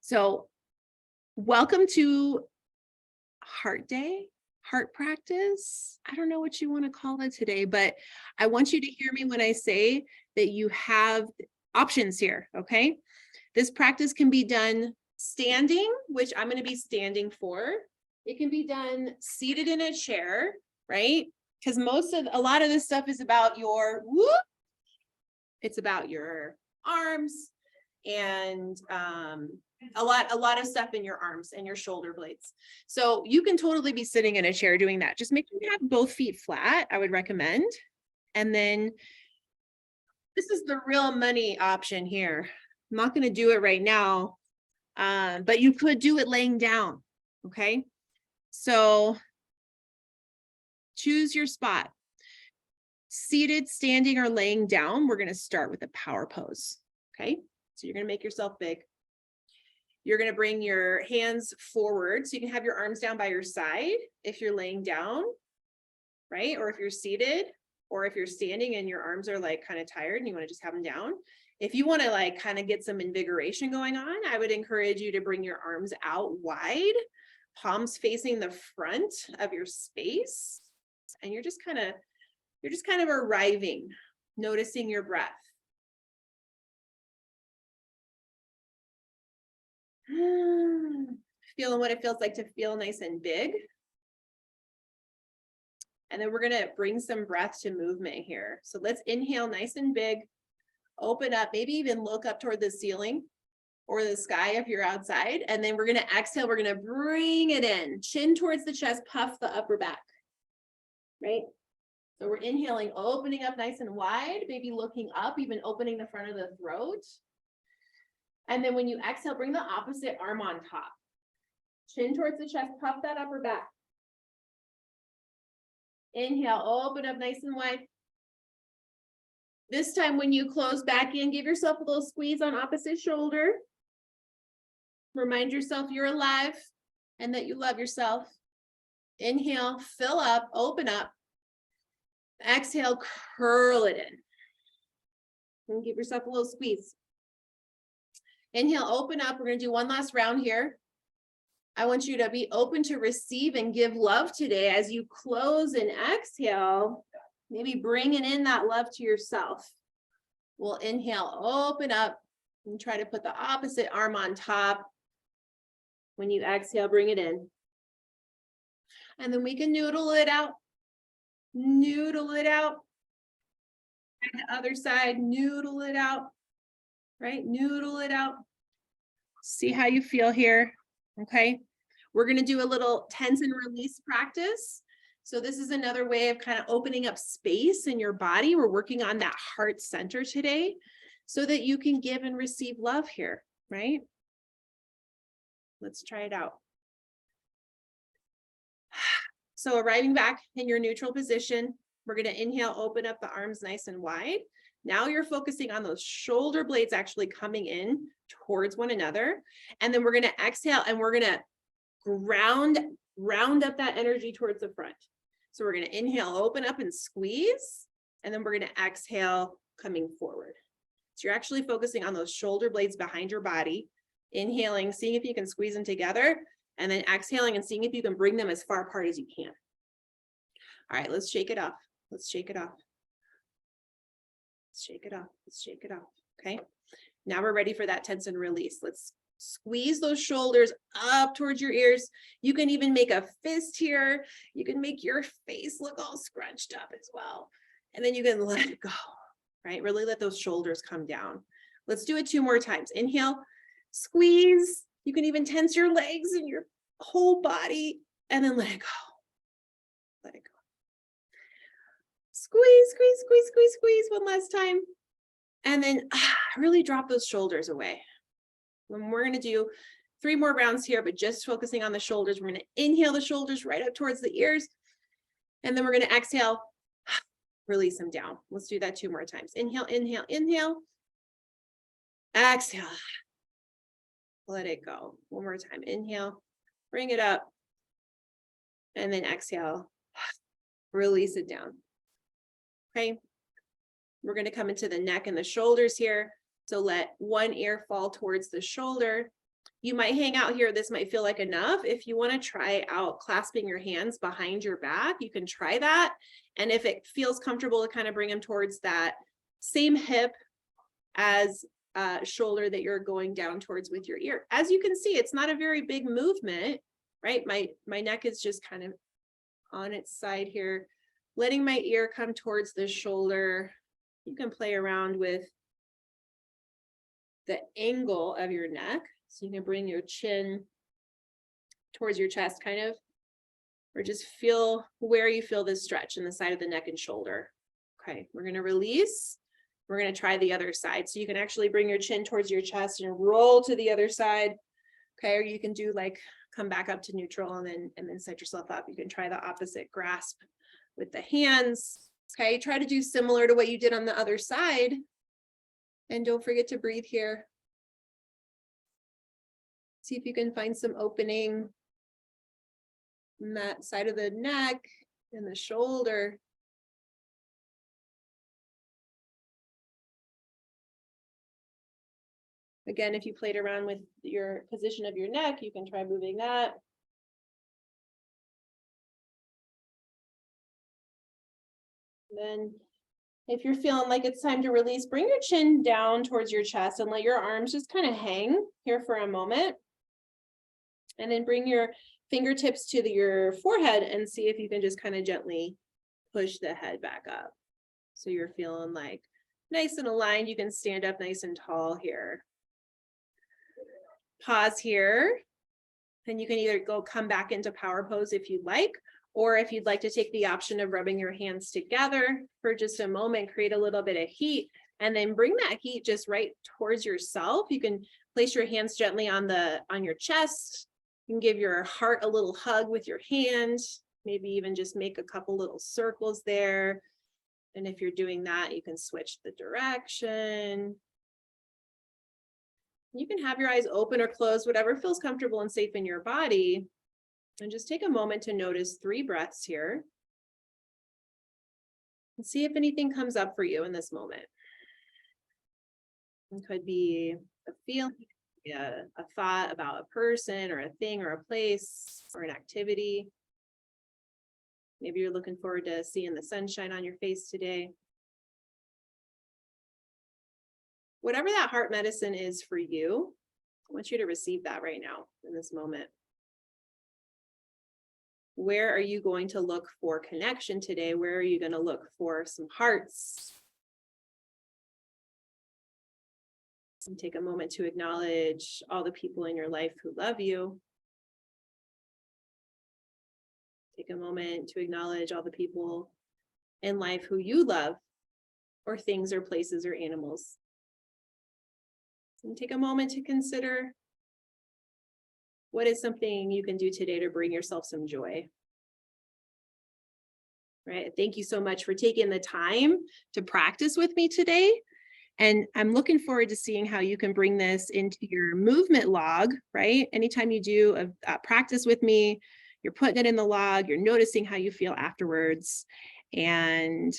So, welcome to Heart Day, heart practice. I don't know what you want to call it today, but I want you to hear me when I say that you have options here. Okay. This practice can be done standing, which I'm going to be standing for. It can be done seated in a chair, right? Because a lot of this stuff is about it's about your arms and a lot of stuff in your arms and your shoulder blades. So you can totally be sitting in a chair doing that. Just make sure you have both feet flat, I would recommend. And then this is the real money option here. I'm not going to do it right now, but you could do it laying down. Okay. So choose your spot. Seated, standing, or laying down. We're going to start with a power pose. Okay. So you're going to make yourself big. You're going to bring your hands forward. So you can have your arms down by your side if you're laying down, right? Or if you're seated, or if you're standing and your arms are like kind of tired and you want to just have them down. If you want to like kind of get some invigoration going on, I would encourage you to bring your arms out wide, palms facing the front of your space. And you're just kind of arriving, noticing your breath. Feeling what it feels like to feel nice and big. And then we're going to bring some breath to movement here. So let's inhale nice and big, open up, maybe even look up toward the ceiling or the sky if you're outside. And then we're going to exhale. We're going to bring it in, chin towards the chest, puff the upper back, right? So we're inhaling, opening up nice and wide, maybe looking up, even opening the front of the throat. And then when you exhale, bring the opposite arm on top. Chin towards the chest, puff that upper back. Inhale, open up nice and wide. This time when you close back in, give yourself a little squeeze on opposite shoulder. Remind yourself you're alive and that you love yourself. Inhale, fill up, open up. Exhale, curl it in. And give yourself a little squeeze. Inhale, open up. We're going to do one last round here. I want you to be open to receive and give love today as you close and exhale. Maybe bringing in that love to yourself. We'll inhale, open up, and try to put the opposite arm on top. When you exhale, bring it in. And then we can noodle it out. Noodle it out. And the other side, noodle it out. Right? Noodle it out. See how you feel here. Okay. We're going to do a little tense and release practice. So this is another way of kind of opening up space in your body. We're working on that heart center today so that you can give and receive love here, right? Let's try it out. So arriving back in your neutral position, we're going to inhale, open up the arms nice and wide. Now you're focusing on those shoulder blades actually coming in towards one another. And then we're going to exhale and we're going to round up that energy towards the front. So we're going to inhale, open up and squeeze. And then we're going to exhale coming forward. So you're actually focusing on those shoulder blades behind your body. Inhaling, seeing if you can squeeze them together. And then exhaling and seeing if you can bring them as far apart as you can. All right, let's shake it off. Let's shake it off. Let's shake it off. Let's shake it off. Okay. Now we're ready for that tense and release. Let's squeeze those shoulders up towards your ears. You can even make a fist here. You can make your face look all scrunched up as well. And then you can let it go, right? Really let those shoulders come down. Let's do it 2 more times. Inhale, squeeze. You can even tense your legs and your whole body and then let it go. Let it go. Squeeze, squeeze, squeeze, squeeze, squeeze one last time. And then really drop those shoulders away. And we're going to do 3 more rounds here, but just focusing on the shoulders. We're going to inhale the shoulders right up towards the ears. And then we're going to exhale, release them down. Let's do that 2 more times. Inhale, inhale, inhale. Exhale. Let it go. 1 more time. Inhale, bring it up. And then exhale, release it down. Okay. We're going to come into the neck and the shoulders here. So let one ear fall towards the shoulder You might hang out here. This might feel like enough. If you want to try out clasping your hands behind your back, you can try that. And if it feels comfortable to kind of bring them towards that same hip as shoulder that you're going down towards with your ear. As you can see, it's not a very big movement, right? My neck is just kind of on its side here, letting my ear come towards the shoulder. You can play around with the angle of your neck. So you can bring your chin towards your chest kind of, or just feel where you feel this stretch in the side of the neck and shoulder. Okay, we're going to release. We're going to try the other side. So you can actually bring your chin towards your chest and roll to the other side. Okay, or you can do like come back up to neutral and then set yourself up. You can try the opposite grasp with the hands. Okay, try to do similar to what you did on the other side. And don't forget to breathe here. See if you can find some opening in that side of the neck and the shoulder. Again, if you played around with your position of your neck, you can try moving that. Then if you're feeling like it's time to release, bring your chin down towards your chest and let your arms just kind of hang here for a moment. And then bring your fingertips to your forehead and see if you can just kind of gently push the head back up. So you're feeling like nice and aligned. You can stand up nice and tall here. Pause here. And you can either come back into power pose if you'd like, or if you'd like to take the option of rubbing your hands together for just a moment, create a little bit of heat, and then bring that heat just right towards yourself. You can place your hands gently on your chest. You can give your heart a little hug with your hand, maybe even just make a couple little circles there. And if you're doing that, you can switch the direction. You can have your eyes open or closed, whatever feels comfortable and safe in your body. And just take a moment to notice 3 breaths here. And see if anything comes up for you in this moment. It could be a feeling, a thought about a person or a thing or a place or an activity. Maybe you're looking forward to seeing the sunshine on your face today. Whatever that heart medicine is for you, I want you to receive that right now in this moment. Where are you going to look for connection today? Where are you going to look for some hearts? And take a moment to acknowledge all the people in your life who love you. Take a moment to acknowledge all the people in life who you love, or things or places or animals. And take a moment to consider what is something you can do today to bring yourself some joy. Right? Thank you so much for taking the time to practice with me today. And I'm looking forward to seeing how you can bring this into your movement log, right? Anytime you do a practice with me, you're putting it in the log, you're noticing how you feel afterwards. And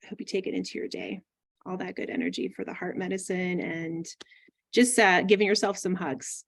I hope you take it into your day. All that good energy for the heart medicine and just giving yourself some hugs.